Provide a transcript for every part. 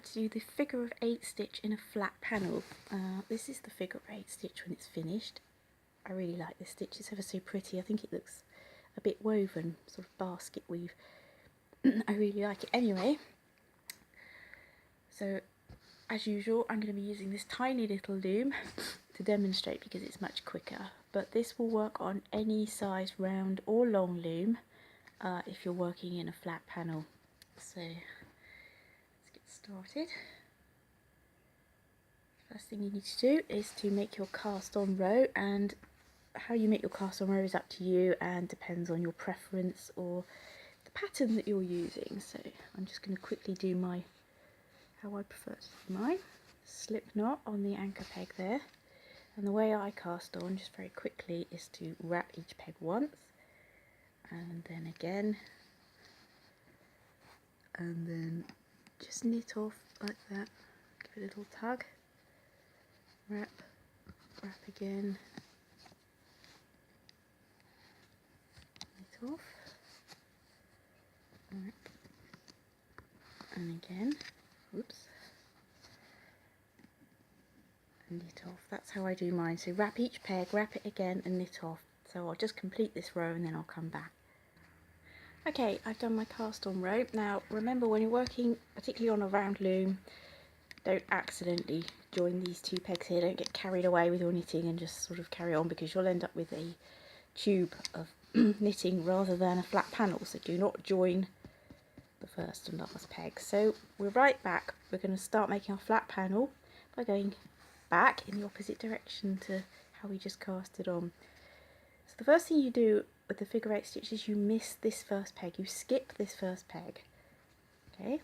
to do the figure of 8 stitch in a flat panel. This is the figure of 8 stitch when it's finished. I really like this stitch, it's ever so pretty. I think it looks a bit woven, sort of basket weave. I really like it. Anyway, so as usual I'm going to be using this tiny little loom to demonstrate because it's much quicker, but this will work on any size round or long loom if you're working in a flat panel. So let's get started. First thing you need to do is to make your cast on row, and how you make your cast on row is up to you and depends on your preference or the pattern that you're using. So I'm just going to quickly do how I prefer to do mine. Slip knot on the anchor peg there, and the way I cast on, just very quickly, is to wrap each peg once and then again, and then just knit off like that. Give it a little tug, wrap again, knit off, and again, whoops, and knit off. That's how I do mine. So wrap each peg, wrap it again and knit off. So I'll just complete this row and then I'll come back. Okay, I've done my cast on row. Now remember, when you're working particularly on a round loom, don't accidentally join these two pegs here. Don't get carried away with your knitting and just sort of carry on, because you'll end up with a tube of knitting rather than a flat panel. So do not join the first and last peg. So we're right back. We're going to start making our flat panel by going back in the opposite direction to how we just cast it on. So the first thing you do with the figure 8 stitch is you miss this first peg, you skip this first peg, okay,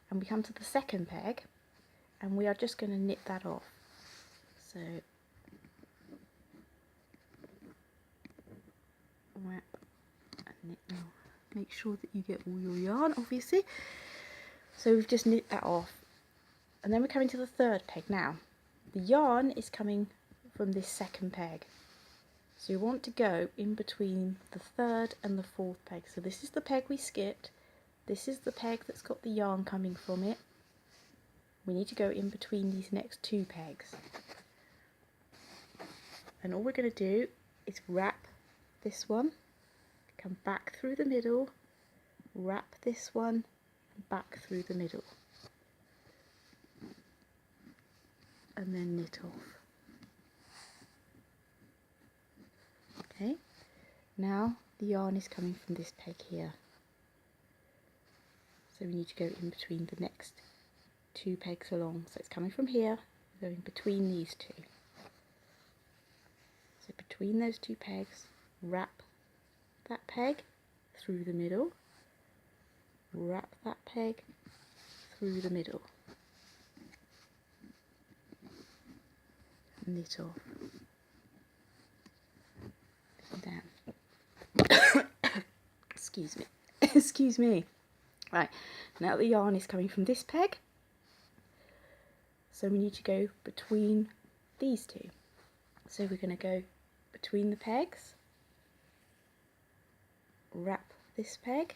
and we come to the second peg and we are just going to knit that off. So wrap and knit. Now make sure that you get all your yarn, obviously. So we've just knit that off, and then we're coming to the third peg. Now the yarn is coming from this second peg, so you want to go in between the third and the fourth peg. So this is the peg we skipped, this is the peg that's got the yarn coming from it. We need to go in between these next two pegs, and all we're going to do is wrap this one, come back through the middle, wrap this one, and back through the middle, and then knit off. Okay, now the yarn is coming from this peg here, so we need to go in between the next two pegs along. So it's coming from here, going between these two. So between those two pegs, wrap that peg through the middle, wrap that peg through the middle, knit off. Down. Excuse me. Excuse me. Right, now the yarn is coming from this peg, so we need to go between these two. So we're going to go between the pegs, wrap this peg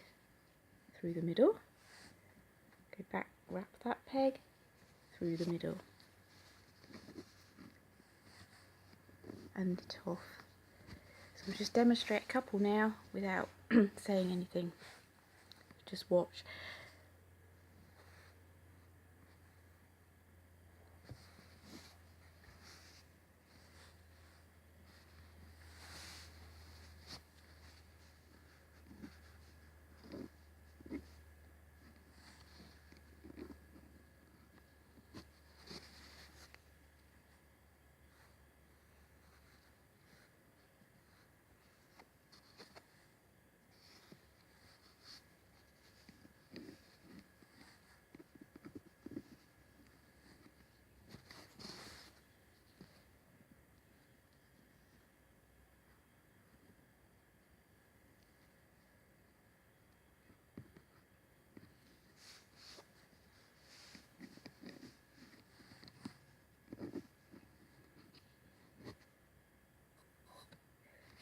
through the middle, go back, wrap that peg through the middle, and knit off. So we'll just demonstrate a couple now without saying anything. Just watch.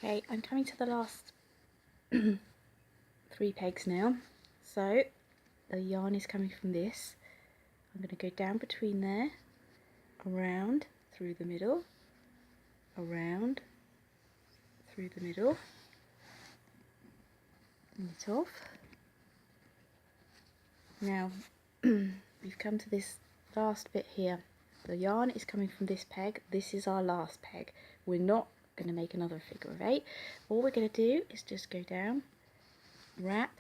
Okay, I'm coming to the last 3 pegs now. So the yarn is coming from this, I'm going to go down between there, around, through the middle, around, through the middle, knit off. Now we've come to this last bit here. The yarn is coming from this peg. This is our last peg. We're not going to make another figure of 8. All we're going to do is just go down, wrap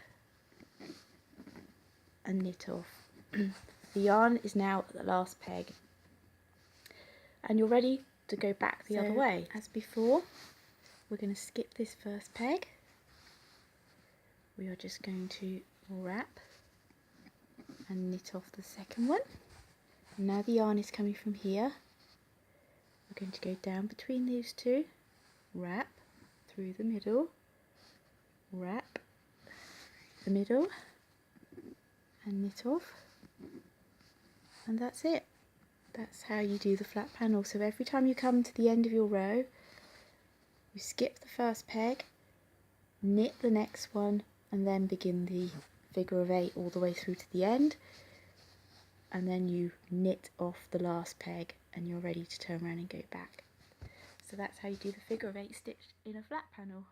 and knit off. The yarn is now at the last peg and you're ready to go back the other way. As before, we're going to skip this first peg. We are just going to wrap and knit off the second one. Now the yarn is coming from here. We're going to go down between these two, wrap through the middle, wrap the middle and knit off, and that's it. That's how you do the flat panel. So every time you come to the end of your row, you skip the first peg, knit the next one, and then begin the figure of 8 all the way through to the end, and then you knit off the last peg and you're ready to turn around and go back. So that's how you do the figure of 8 stitched in a flat panel.